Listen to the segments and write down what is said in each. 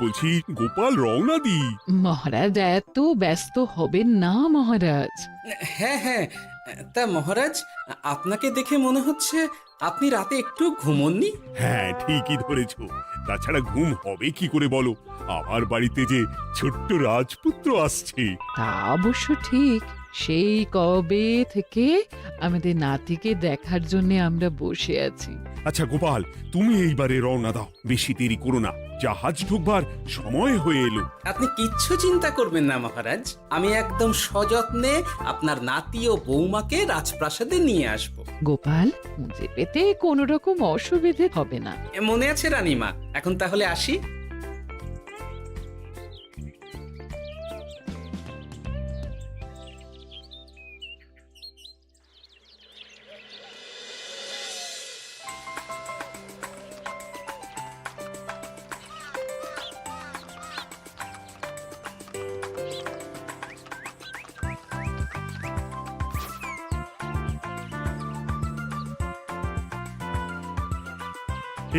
বলছি গোপাল রওনা দি। মহারাজ এত ব্যস্ত হবেন না মহারাজ। হ্যাঁ হ্যাঁ, তা মহারাজ, আপনাকে দেখে মনে হচ্ছে আপনি রাতে একটু ঘুমোননি। হ্যাঁ ঠিকই ধরেছ, তাছাড়া ঘুম হবে কি করে বলো, আমার বাড়িতে যে ছোট্ট রাজপুত্র আসছে। তা অবশ্য ঠিক, সেই কবে থেকে আমাদের নাতিকে দেখার জন্য আমরা বসে আছি। আচ্ছা গোপাল, তুমি এইবারে রওনা দাও, বেশি দেরি করো না, জাহাজ ঢুকবার সময় হয়ে এলো। আপনি কিচ্ছু চিন্তা করবেন না মহারাজ, আমি একদম সযত্নে আপনার নাতি ও বৌমাকে রাজপ্রাসাদে নিয়ে আসব। গোপাল, খুঁজে পেতে কোনো রকম অসুবিধে হবে না। মনে আছে রানীমা? এখন তাহলে আসি।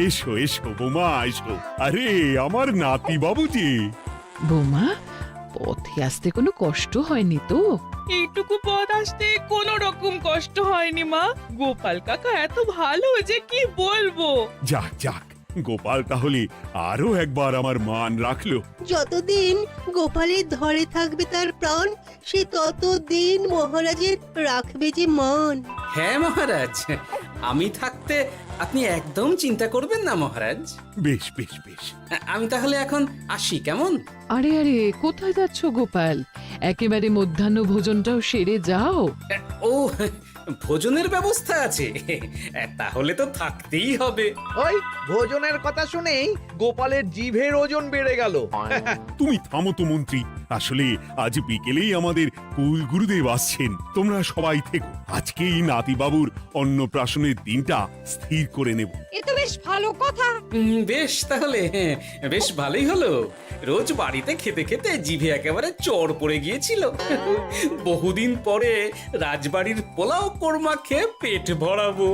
এসো এসো বৌমা এসো, আরে আমার নাতি বাবু যে। বৌমা, পথে আসতে কোনো কষ্ট হয়নি তো? এইটুকু পথ আসতে কোনো রকম কষ্ট হয়নি মা। গোপাল কাকা এত ভালো যে কি বলবো। যাক যাক, গোপাল তাহলে আরো একবার আমার মান রাখলো। যতদিন গোপালের ধরে থাকবে তার প্রাণ, সে ততদিন মহারাজের রাখবে যে মান। হ্যাঁ মহারাজ, আমি থাকতে আপনি একদম চিন্তা করবেন না মহারাজ। বেশ বেশ বেশ। আমি তাহলে এখন আসি, কেমন? আরে আরে, কোথায় যাচ্ছ গোপাল? একেবারে মধ্যাহ্ন ভোজনটাও সেরে যাও। ও, ভোজনের ব্যবস্থা আছে? তাহলে তো থাকতেই হবে। ওই ভোজনের কথা শুনেই গোপালের জিভের ওজন বেড়ে গেল। তুমি থামো তো মন্ত্রী, আসলে আজ বিকেলেই আমাদের কুল গুরুদেব আসছেন, তোমরা সবাই থেকো, আজকেই নাতিবাবুর অন্নপ্রাশনের দিনটা স্থির করে নেব। এ তো বেশ ভালো কথা। বেশ তাহলে, বেশ ভালোই হলো। রোজ বাড়িতে খেতে খেতে জিভে একেবারে চড় পড়ে গিয়েছিল। বহুদিন পরে রাজবাড়ির পোলাও কোরমা খেয়ে পেট ভরাবো।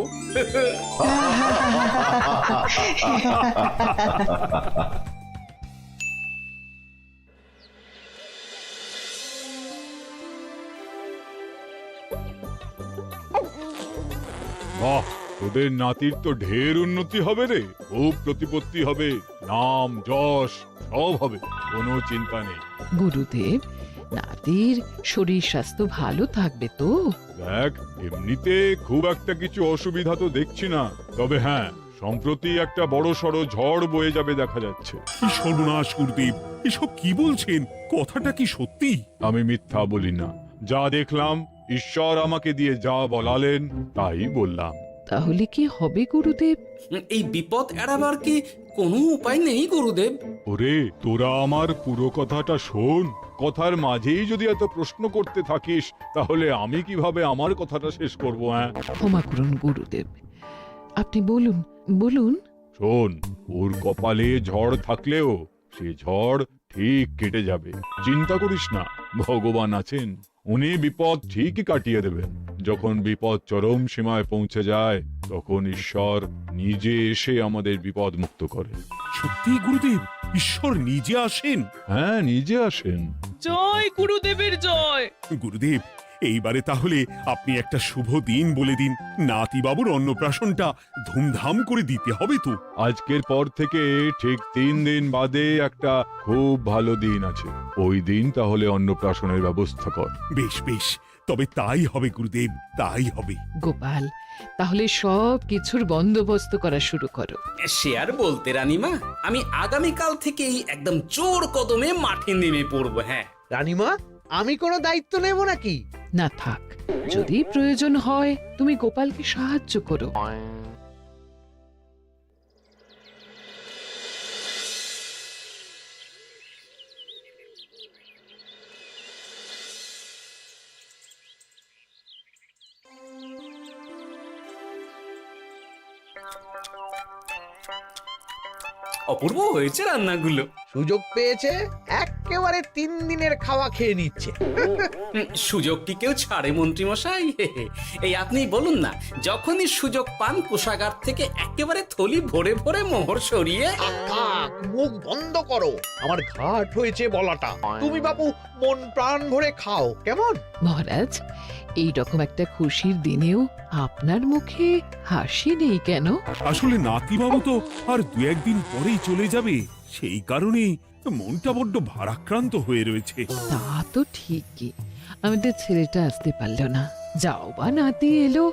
বাহ, তোদের নাতির তো ঢের উন্নতি হবে রে, খুব প্রতিপত্তি হবে, নাম যশ সব হবে, কোনো চিন্তা নেই। গুরুদেব, নাতির শরীর স্বাস্থ্য ভালো থাকবে তো? দেখ, এমনিতে খুব একটা কিছু অসুবিধা তো দেখছি না, তবে হ্যাঁ, সম্প্রতি একটা বড় সড়ো ঝড় বয়ে যাবে দেখা যাচ্ছে। কি সর্বনাশ গুরুদেব, এসব কি বলছেন, কথাটা কি সত্যি? আমি মিথ্যা বলি না, যা দেখলাম, ঈশ্বর আমাকে দিয়ে যা বলালেন তাই বললাম। তাহলে কি হবে গুরুদেব? এই বিপদ এড়াবার কি কোনো উপায় নেই গুরুদেব? ওরে, তোরা আমার পুরো কথাটা শোন, কথার মাঝেই যদি এত প্রশ্ন করতে থাকিস তাহলে আমি কিভাবে আমার কথাটা শেষ করব? হ্যাঁ, ক্ষমা করুন গুরুদেব, আপনি বলুন বলুন। শোন, ওর কপালে ঝড় থাকলেও সে ঝড় ঠিক কেটে যাবে, চিন্তা করিস না, ভগবান আছেন, উনি বিপদ ঠিকই কাটিয়ে দেবেন। যখন বিপদ চরম সীমায় পৌঁছে যায় তখন ঈশ্বর নিজে এসে আমাদের বিপদ মুক্ত করে। সত্যি গুরুদেব, ঈশ্বর নিজে আসেন? হ্যাঁ, নিজে আসেন। জয় গুরুদেবের জয়। গুরুদেব, এইবারে তাহলে আপনি একটা শুভ দিন বলে দিন, নাতিবাবুর অন্নপ্রাশনটা ধুমধাম করে দিতে হবে তো। আজকের পর থেকে ঠিক 3 দিন বাদে একটা খুব ভালো দিন আছে, ওই দিন তাহলে অন্নপ্রাশনের ব্যবস্থা কর। বেশ বেশ, তবে তাই হবে গুরুদেব, তাই হবে। গোপাল, তাহলে সব কিছুর বন্দোবস্ত করা শুরু করো। সে আর বলতে রানীমা, আমি আগামীকাল থেকেই একদম জোর কদমে মাঠে নেমে পড়বো। হ্যাঁ রানীমা, আমি কোনো দায়িত্ব নেব নাকি? না থাক, যদি প্রয়োজন হয় তুমি গোপালকে সাহায্য করো। অপূর্ব হয়েছে রান্নাগুলো। সুযোগ পেয়েছে, এক একেবারে 3 দিনের খাওয়া খেয়ে নিচ্ছে। সুযোগ কি কেউ ছাড়ে মন্ত্রী মশাই? এই আপনি বলুন না, যখনই সুযোগ পান কোষাগার থেকে একেবারে থলি ভরে ভরে মোহর সরিয়ে। থাক, মুখ বন্ধ করো, আমার ঘাট হয়েছে বলাটা। তুমি বাবু মন প্রাণ ভরে খাও, কেমন? মহারাজ, এই রকম একটা খুশির দিনেও আপনার মুখে হাসি নেই কেন? আসলে নাতিবাবু তো আর 2-1 দিন পরেই চলে যাবে, সেই কারণেই মনটা বড্ড ভারাক্রান্ত হয়ে রয়েছে। তা তো ঠিকই, আমাদের ছেলেটা আসতে পারলো না, যাও বা নাতি এলো,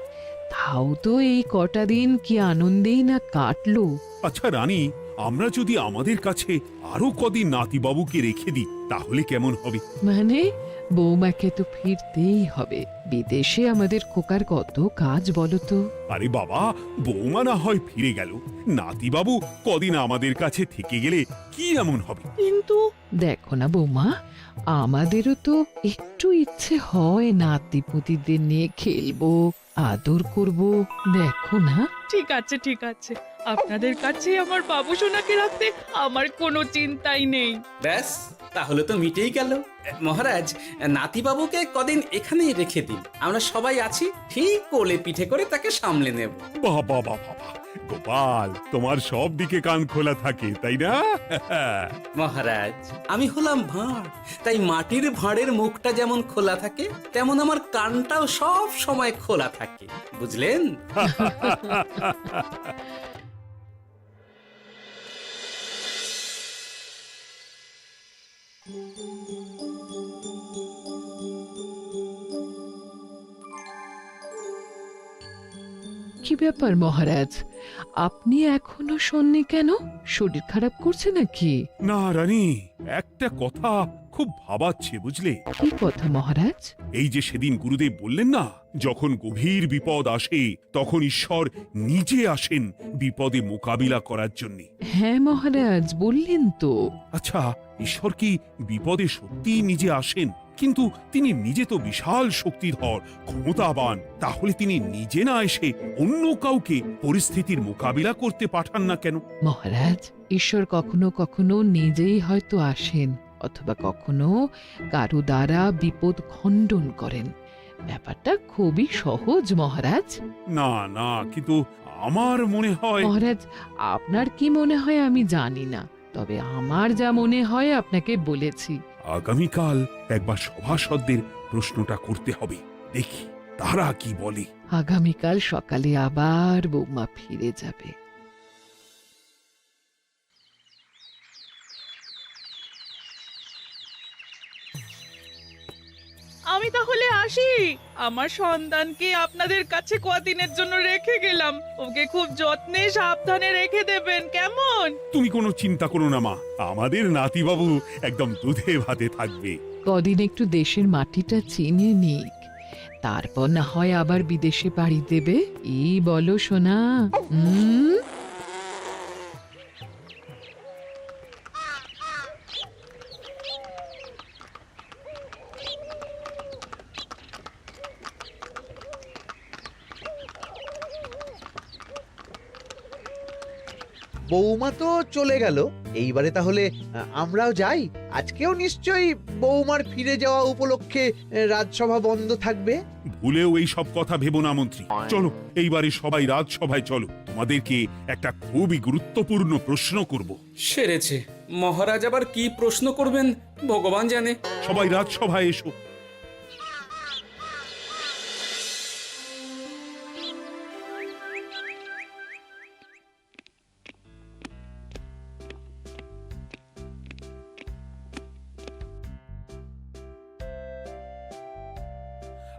তাও তো এই কটা দিন কি আনন্দেই না কাটলো। আচ্ছা রানী, আমরা যদি আমাদের কাছে আরো কদিন নাতিবাবুকে রেখে দিই তাহলে কেমন হবে? মানে বৌমাকে তো ফিরতেই হবে, বিদেশে আমাদের খোকার কত কাজ বলো তো। আরে বাবা, বৌমা না হয় ফিরে গেল, নাতিবাবু কদিন আমাদের কাছে থেকে গেলে কি এমন হবে? কিন্তু দেখো না বৌমা, আমাদেরও তো একটু ইচ্ছে হয় নাতিপুতিদের নিয়ে খেলবো, আদর করব, দেখো না। ঠিক আছে ঠিক আছে, আপনাদের কাছে আমার বাবু সোনাকে রাখতে আমার কোনো চিন্তাই নেই। ব্যাস, তাহলে তো মিটেই গেল। মহারাজ, নাতিবাবুকে কদিন এখানেই রেখে দিন, আমরা সবাই আছি, ঠিক কোলে পিঠে করে তাকে সামলে নেব। বাবা বাবা, গোপাল তোমার সব দিকে কান খোলা থাকে তাই না? মহারাজ, আমি হলাম ভাঁড়, তাই মাটির ভাঁড়ের মুখটা যেমন খোলা থাকে তেমন আমার কানটাও সব সময় খোলা থাকে, বুঝলেন? কি ব্যাপার মহারাজ, আপনি এখনো শোননি কেন? শরীর খারাপ করছে নাকি? না রানী, একটা কথা খুব ভাবাচ্ছে বুঝলে। কি কথা মহারাজ? এই যে সেদিন গুরুদেব বললেন না, যখন গভীর বিপদ আসে তখন ঈশ্বর নিজে আসেন বিপদে মোকাবিলা করার জন্য। হ্যাঁ মহারাজ, বললেন তো। আচ্ছা, ঈশ্বর কি বিপদে সত্যি নিজে আসেন? কিন্তু তিনি নিজে তো বিশাল শক্তিধর, ক্ষমতাবান, তাহলে তিনি নিজে না এসে অন্য কাউকে পরিস্থিতির মোকাবিলা করতে পাঠান না কেন? মহারাজ, ঈশ্বর কখনো কখনো নিজেই হয়তো আসেন, অথবা কখনো কারো দ্বারা বিপদ খণ্ডন করেন। ব্যাপারটা খুবই সহজ মহারাজ। না না, কিন্তু আমার মনে হয়। মহারাজ, আপনার কি মনে হয় আমি জানি না, তবে আমার যা মনে হয় আপনাকে বলেছি। আগামীকাল একবার সভাসদদের প্রশ্নটা করতে হবে, দেখি তারা কি বলে। আগামীকাল সকালে আবার বৌমা ফিরে যাবে। আমি তাহলে আসি, আমার সন্তানকে আপনাদের কাছে কদিনের জন্য রেখে গেলাম, ওকে খুব যত্নে সাবধানে রেখে দেবেন, কেমন? তুমি কোনো চিন্তা করো না মা, আমাদের নাতিবাবু একদম দুধে ভাতে থাকবে। কদিন একটু দেশের মাটিটা চিনে নিক, তারপর না হয় আবার বিদেশে পাড়ি দেবে। এই বলো সোনা। বৌমা তো চলে গেল, এইবারে তাহলে আমরাও যাই। আজকেও নিশ্চয়ই বৌমার ফিরে যাওয়া উপলক্ষে রাজসভা বন্ধ থাকবে। ভুলেও এই সব কথা ভেবো না মন্ত্রী, চলো এইবারে সবাই রাজসভায় চলো, তোমাদেরকে একটা খুবই গুরুত্বপূর্ণ প্রশ্ন করব। সেরেছে, মহারাজ আবার কি প্রশ্ন করবেন ভগবান জানে। সবাই রাজসভায় এসো।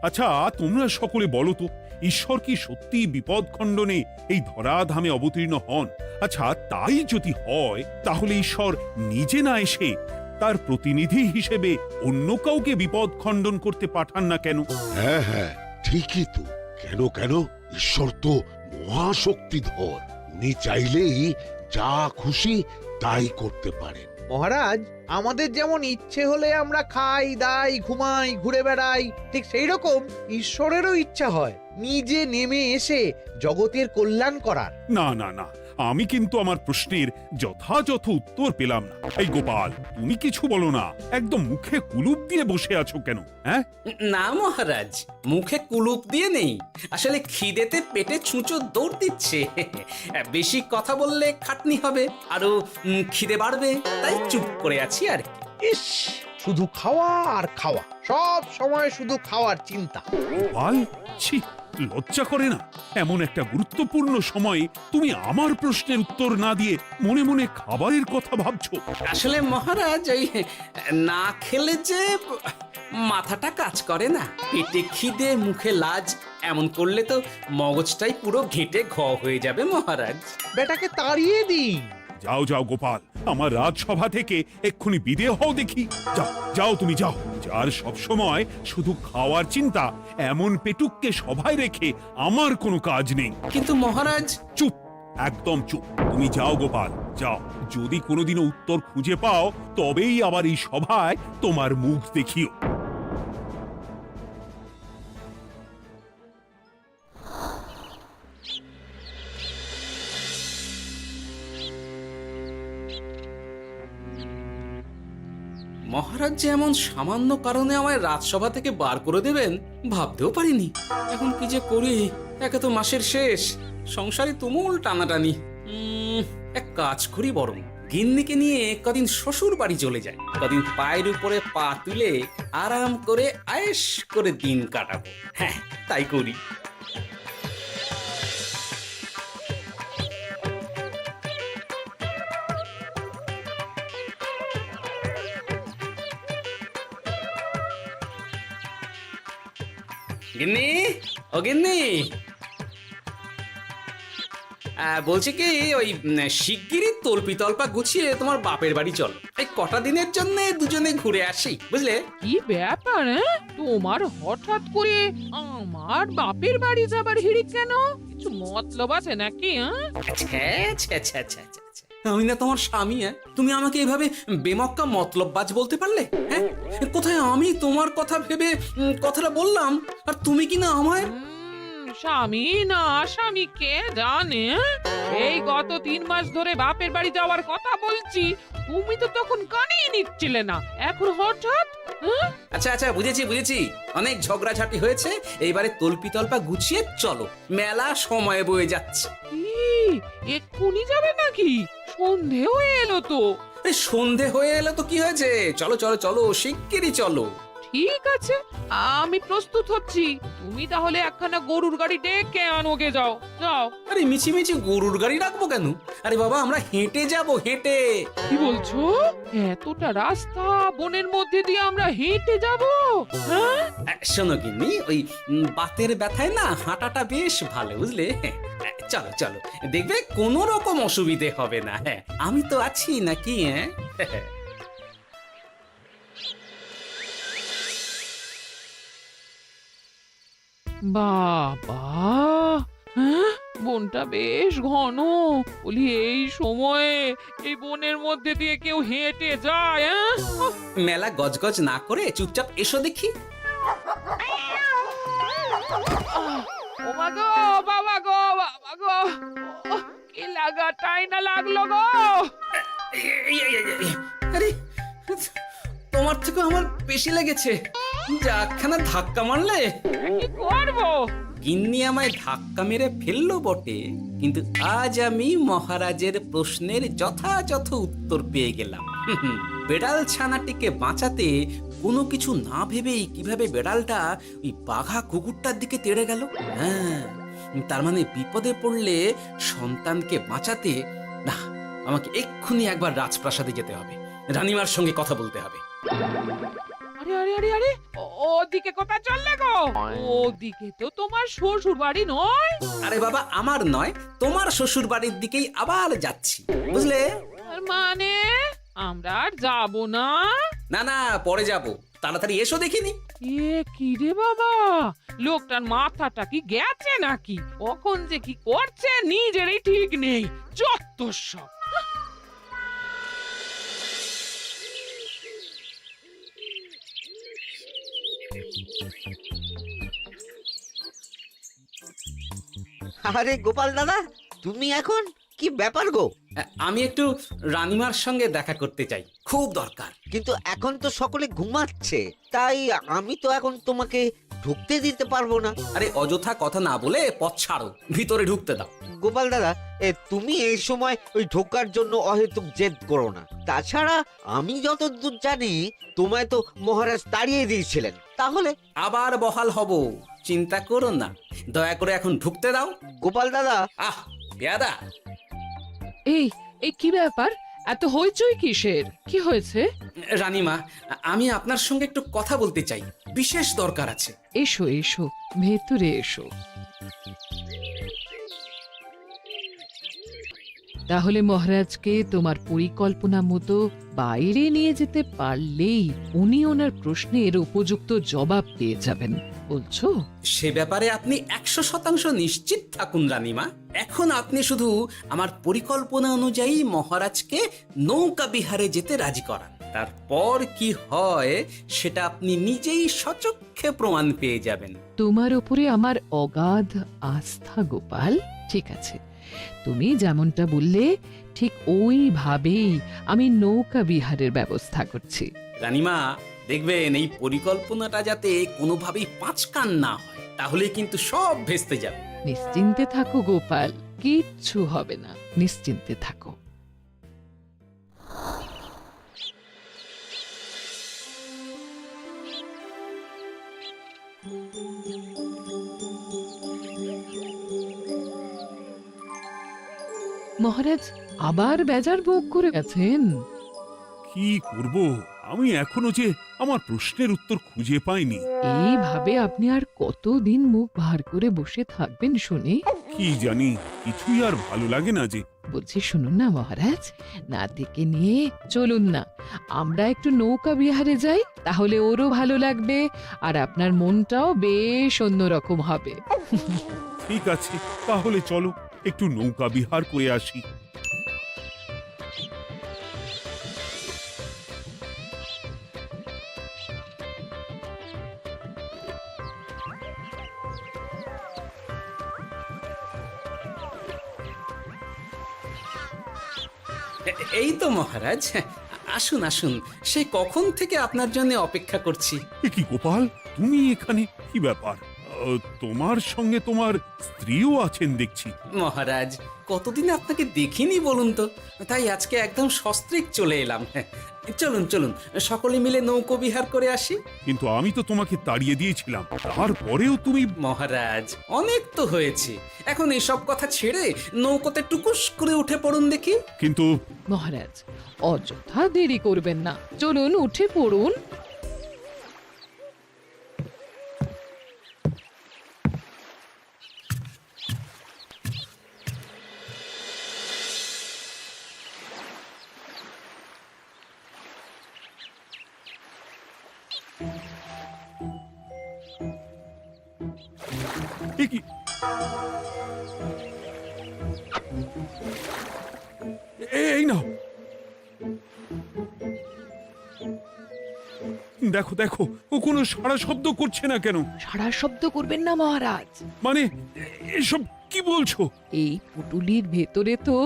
আচ্ছা, তোমরা সকলে বলো তো, ঈশ্বর কি সত্যি বিপদ খণ্ডনে এই ধরাধামে অবতীর্ণ হন? আচ্ছা, তাই যদি হয় তাহলে ঈশ্বর নিজে না এসে তার প্রতিনিধি হিসেবে অন্য কাউকে বিপদ খণ্ডন করতে পাঠান না কেন? হ্যাঁ হ্যাঁ, ঠিকই তো। কেন কেন, ঈশ্বর তো মহাশক্তিধর, উনি চাইলেই যা খুশি তাই করতে পারেন। মহারাজ, আমাদের যেমন ইচ্ছে হলে আমরা খাই দাই ঘুমাই ঘুরে বেড়াই, ঠিক সেই রকম ঈশ্বরেরও ইচ্ছা হয় নিজে নেমে এসে জগতের কল্যাণ করার। না না না, আমি কিন্তু আমার প্রশ্নের যথাযথ উত্তর পেলাম না। এই গোপাল, তুমি কিছু বলো না, একদম মুখে কুলুপ দিয়ে বসে আছো কেন? হ্যাঁ, না মহারাজ, মুখে কুলুপ দিয়ে নেই, আসলে খিদেতে পেটে ছুঁচো দৌড় দিচ্ছে। বেশি কথা বললে খাটনি হবে, আরো খিদে বাড়বে, তাই চুপ করে আছি আর কি। ইস, শুধু খাওয়া আর খাওয়া, সব সময় শুধু খাওয়ার চিন্তা। গোপাল, ছি, লজ্জা করে না? এমন একটা গুরুত্বপূর্ণ সময়ে তুমি আমার প্রশ্নের উত্তর না দিয়ে মনে মনে খাবারের কথা ভাবছো। আসলে মহারাজ, ওই না খেলে যে মাথাটা কাজ করে না, পেটে খিদে মুখে লাজ, এমন করলে তো মগজটাই পুরো ঘেঁটে ঘ হয়ে যাবে মহারাজ। বেটাকে তাড়িয়ে দিন। যাও যাও গোপাল, আমার রাজসভা থেকে এক্ষুনি বিদেয় হও দেখি। যাও যাও, তুমি যাও। যার সব সময় শুধু খাওয়ার চিন্তা, এমন পেটুককে সভায় রেখে আমার কোনো কাজ নেই। কিন্তু মহারাজ, চুপ, একদম চুপ। তুমি যাও গোপাল, যাও। যদি কোনোদিনও উত্তর খুঁজে পাও, তবেই আবার এই সভায় তোমার মুখ দেখিও। মহারাজ যে এমন সামান্য কারণে আমায় রাজসভা থেকে বার করে দেবেন ভাবতেও পারিনি। এখন কি যে করি, একে তো মাসের শেষ, সংসারে তুমুল টানাটানি। এক কাজ করি বরং, গিন্নিকে নিয়ে কদিন শ্বশুর বাড়ি চলে যায়, কদিন পায়ের উপরে পা তুলে আরাম করে আয়েশ করে দিন কাটাবো। হ্যাঁ, তাই করি। গিন্নি, ও গিন্নি, বলছি কি, ওই শিগগিরই তল্পি তল্পা গুছিয়ে তোমার বাপের বাড়ি চল। এই কটা দিনের জন্য দুজনে ঘুরে আসি, বুঝলে? কি ব্যাপার? তোমার হঠাৎ করে আমার বাপের বাড়ি যাবার হিড়িক কেন? কিছু মতলব আছে নাকি? আমি না তোমার স্বামী? তুমি আমাকে এভাবে বেমক্কা মতলববাজ বলতে পারলে? হ্যাঁ, কোথায় আমি তোমার কথা ভেবে কথাটা বললাম, আর তুমি কি না আমায় স্বামী না স্বামী কে জানে? এই গত 3 মাস ধরে বাপের বাড়ি যাওয়ার কথা বলছি, তুমি তো তখন কানেই নিচ্ছিলে না, এখন হঠাৎ? আচ্ছা আচ্ছা, বুঝেছি বুঝেছি, অনেক ঝগড়াঝাটি হয়েছে, এইবারে তল্পি তল্পা গুছিয়ে চলো, মেলা সময় বয়ে যাচ্ছে। কি এক্ষুনি যাবে নাকি? সন্ধে হয়ে এলো তো। আরে সন্ধে হয়ে এলো তো কি হয়েছে, চলো চলো চলো, শিগগিরই চলো। ঠিক আছে, আমি প্রস্তুত হচ্ছি। তুমি তাহলে একখানা গরুর গাড়ি ডেকে আনোগে, যাও যাও। আরে মিছিমিছি গরুর গাড়ি রাখবো কেন? আরে বাবা, আমরা হেঁটে যাব, হেঁটে। কি বলছো? এতটা রাস্তা বনের মধ্যে দিয়ে আমরা হেঁটে যাব? হ্যাঁ, শোনো গিন্নি, ওই বাতের ব্যথায় না হাঁটাটা বেশ ভালো, বুঝলে? চলো চলো, দেখবে কোনো রকম অসুবিধে হবে না। হ্যাঁ, আমি তো আছি নাকি? হ্যাঁ, বাবা, হ্যাঁ, বনটা বেশ ঘন। বলি, এই সময়ে এই বনের মধ্যে দিয়ে কেউ হেঁটে যায়? মেলা গজগজ না করে চুপচাপ এসো দেখি। ও মা গো, বাবা গো, বাবা গো, কি লাগাটাই না লাগলো গো। আরে, তোমার থেকে আমার বেশি লেগেছে, যা একখানা ধাক্কা মারলে। কি করবো? গিন্নি আমায় ধাক্কা মেরে ফেললো বটে, কিন্তু আজ আমি মহারাজের প্রশ্নের যথাযথ উত্তর পেয়ে গেলাম। বেড়াল ছানাটিকে বাঁচাতে কোনো কিছু না ভেবেই কিভাবে বেড়ালটা ওই বাঘা কুকুরটার দিকে তেড়ে গেল। হ্যাঁ, তার মানে বিপদে পড়লে সন্তানকে বাঁচাতে না, আমাকে এক্ষুনি একবার রাজপ্রাসাদে যেতে হবে, রানীমার সঙ্গে কথা বলতে হবে। আরে আরে আরে আরে, ওদিকে কোথায় চললে গো? ওদিকে তো তোমার শ্বশুর বাড়ি নয়? আরে বাবা, আমার নয়, তোমার শ্বশুর বাড়ির দিকেই আবার যাচ্ছি, বুঝলে? তার মানে আমরা আর যাবো না? না না, পরে যাব, তাড়াতাড়ি এসো দেখিনি। এ কি রে বাবা, লোকটার মাথাটা কি গেছে নাকি? কখন যে কি করছে নিজেরই ঠিক নেই, যত সব। আরে গোপাল দাদা, তুমি এখন কি ব্যাপার গো? আমি একটু রানীমার সঙ্গে দেখা করতে চাই, খুব দরকার। কিন্তু এখন তো সকলে ঘুমাচ্ছে, তাই আমি তো এখন তোমাকে ঢুকতে দিতে পারবো না। আরে অযথা কথা না বলে পথ ছাড়ো, ভিতরে ঢুকতে দাও। গোপাল দাদা, তুমি এই সময় ওই ঢোকার জন্য অহেতুক জেদ করো না। তাছাড়া আমি যতদূর জানি তোমায় তো মহারাজ তাড়িয়ে দিয়েছিলেন, তাহলে আবার বহাল হব, চিন্তা করো না। দয়া করে এখন ঢুকতে দাও। গোপাল দাদা। আহ পেয়াদা, এই এই কি ব্যাপার? এত হইচই কিসের? কি হয়েছে? রানীমা, আমি আপনার সঙ্গে একটু কথা বলতে চাই, বিশেষ দরকার আছে। এসো এসো, ভেতরে এসো। তাহলে মহারাজকে তোমার পরিকল্পনা মতো বাইরে নিয়ে যেতে পারলেই উনি ওনার প্রশ্নের উপযুক্ত জবাব পেয়ে যাবেন, বলছো? সে ব্যাপারে আপনি 100% নিশ্চিত থাকুন রানীমা। এখন আপনি শুধু আমার পরিকল্পনা অনুযায়ী মহারাজকে নৌকা বিহারে যেতে রাজি করান। তারপর কি হয় সেটা আপনি নিজেই সচক্ষে প্রমাণ পেয়ে যাবেন। তোমার উপরে আমার অগাধ আস্থা গোপাল। ঠিক আছে, তুমি যেমনটা বললে ঠিক ওইভাবেই আমি নৌকা বিহারের ব্যবস্থা করছি। রানীমা, দেখবেন এই পরিকল্পনাটা যাতে কোনোভাবেই পাঁচকান না হয়, তাহলে কিন্তু সব ভেস্তে যাবে। নিশ্চিন্তে থাকো গোপাল, কিচ্ছু হবে না, নিশ্চিন্তে থাকো। মহারাজ আবার বেজার ভোগ করে গেছেন। কি করব? আমি এখনো যে আমার প্রশ্নের উত্তর খুঁজে পাইনি। এইভাবে আপনি আর কতদিন মুখ ভার করে বসে থাকবেন শুনি? কি জানি, কিছুই আর ভালো লাগে না যে। বলছি শুনুন না মহারাজ, নাতিকে নিয়ে চলুন না, আমরা একটু নৌকা বিহারে যাই, তাহলে ওরও ভালো লাগবে আর আপনার মনটাও বেশ অন্যরকম হবে। ঠিক আছে, তাহলে চলো একটু নৌকা বিহার করে আসি। এই তো মহারাজ, আসুন আসুন, সেই কখন থেকে আপনার জন্য অপেক্ষা করছি। এ কি গোপাল, তুমি এখানে? কি ব্যাপার? তোমার সঙ্গে তোমার স্ত্রীও আছেন দেখছি। মহারাজ, কতদিন আপনাকে দেখিনি বলুন তো, তাই আজকে একদম সস্ত্রীক চলে এলাম। চলুন চলুন, সকলে মিলে নৌকো বিহার করে আসি। কিন্তু আমি তো তোমাকে তাড়িয়ে দিয়েছিলাম, তারপরেও তুমি। মহারাজ, অনেক তো হয়েছে, এখন এসব কথা ছেড়ে নৌকোতে টুকুস করে উঠে পড়ুন দেখি। কিন্তু মহারাজ অযথা দেরি করবেন না, চলুন উঠে পড়ুন। এ কি? এই নাও, দেখো দেখো, ও কোনো সাড়া শব্দ করছে না কেন? সারা শব্দ করবেন না মহারাজ। মানে এসব কি বলছো? এই পুটুলির ভেতরে তো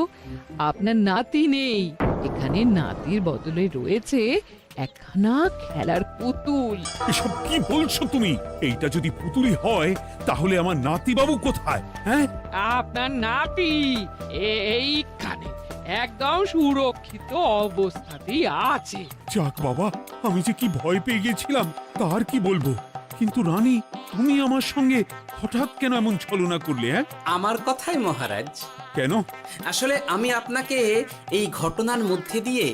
আপনার নাতি নেই, এখানে নাতির বদলে রয়েছে একখানা খেলার পুতুল। এসব কি বলছো তুমি? এইটা যদি পুতুলি হয় তাহলে আমার নাতিবাবু কোথায়? হ্যাঁ, আপনার নাতি এইখানে একদম সুরক্ষিত অবস্থাতেই আছে। যাক বাবা, আমি যে কি ভয় পেয়ে গেছিলাম তার কি বলবো। কিন্তু রানী, তুমি আমার সঙ্গে হঠাৎ কেন এমন ছলনা করলে? হ্যাঁ, আমার কথাই মহারাজ। কেন? আসলে আমি আপনাকে এই ঘটনার মধ্যে দিয়ে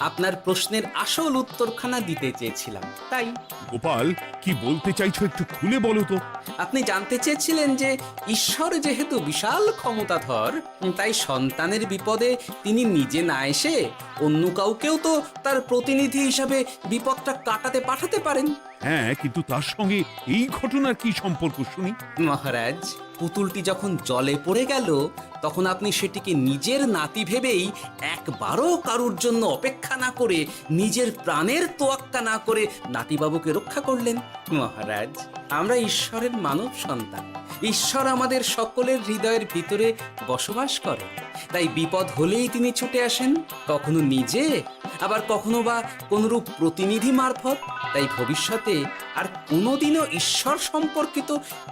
আপনার প্রশ্নের আসল উত্তরখানা দিতে চেয়েছিলাম, তাই। গোপাল, কি বলতে চাইছো একটু খুলে বলো তো। আপনি জানতে চেয়েছিলেন যে ঈশ্বর যেহেতু বিশাল ক্ষমতাধর, তাই সন্তানের বিপদে তিনি নিজে না এসে অন্য কাউকেও তো তার প্রতিনিধি হিসাবে বিপদটা কাটাতে পাঠাতে পারেন। হ্যাঁ, কিন্তু তার সঙ্গে এই ঘটনার কি সম্পর্ক শুনি? মহারাজ, পুতুলটি যখন জলে পড়ে গেল তখন আপনি সেটিকে নিজের নাতি ভেবেই একবারও কারুর জন্য অপেক্ষা না করে নিজের প্রাণের তোয়াক্কা না করে নাতিবাবুকে রক্ষা করলেন। মহারাজ, আমরা ঈশ্বরের মানব সন্তান, ঈশ্বর আমাদের সকলের হৃদয়ের ভিতরে বসবাস করে, তাই বিপদ হলেই তিনি ছুটে আসেন, কখনো নিজে, আবার কখনো বা কোনরূপ প্রতিনিধি মারফত। তাই ভবিষ্যতে আর কোনোদিনও ঈশ্বর সম্পর্কিত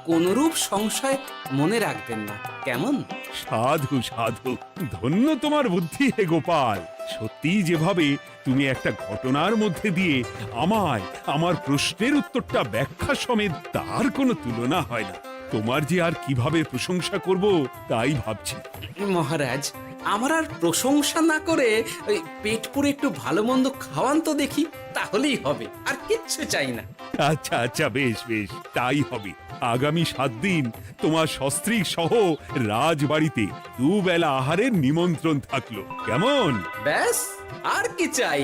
কোনরূপ সংশয় মনে রাখবেন না, কেমন? সাধু সাধু, ধন্য তোমার বুদ্ধি হে গোপাল। সত্যি যেভাবে তুমি একটা ঘটনার মধ্যে দিয়ে আমায় আমার প্রশ্নের উত্তরটা ব্যাখ্যা সমেত, তার কোনো তুলনা হয় না। তোমার যে আর কিভাবে প্রশংসা করব তাই ভাবছি। মহারাজ, আমার আর প্রশংসা না করে ওই পেট পুরে একটু ভালো মন্দ খাওয়ান তো দেখি, তাহলেই হবে, আর কিচ্ছু চাই না। আচ্ছা আচ্ছা, বেশ বেশ, তাই হবে। আগামী 7 দিন তোমার সস্ত্রীক সহ রাজবাড়িতে দুবেলা আহারের নিমন্ত্রণ থাকলো, কেমন? ব্যাস, আর কি চাই?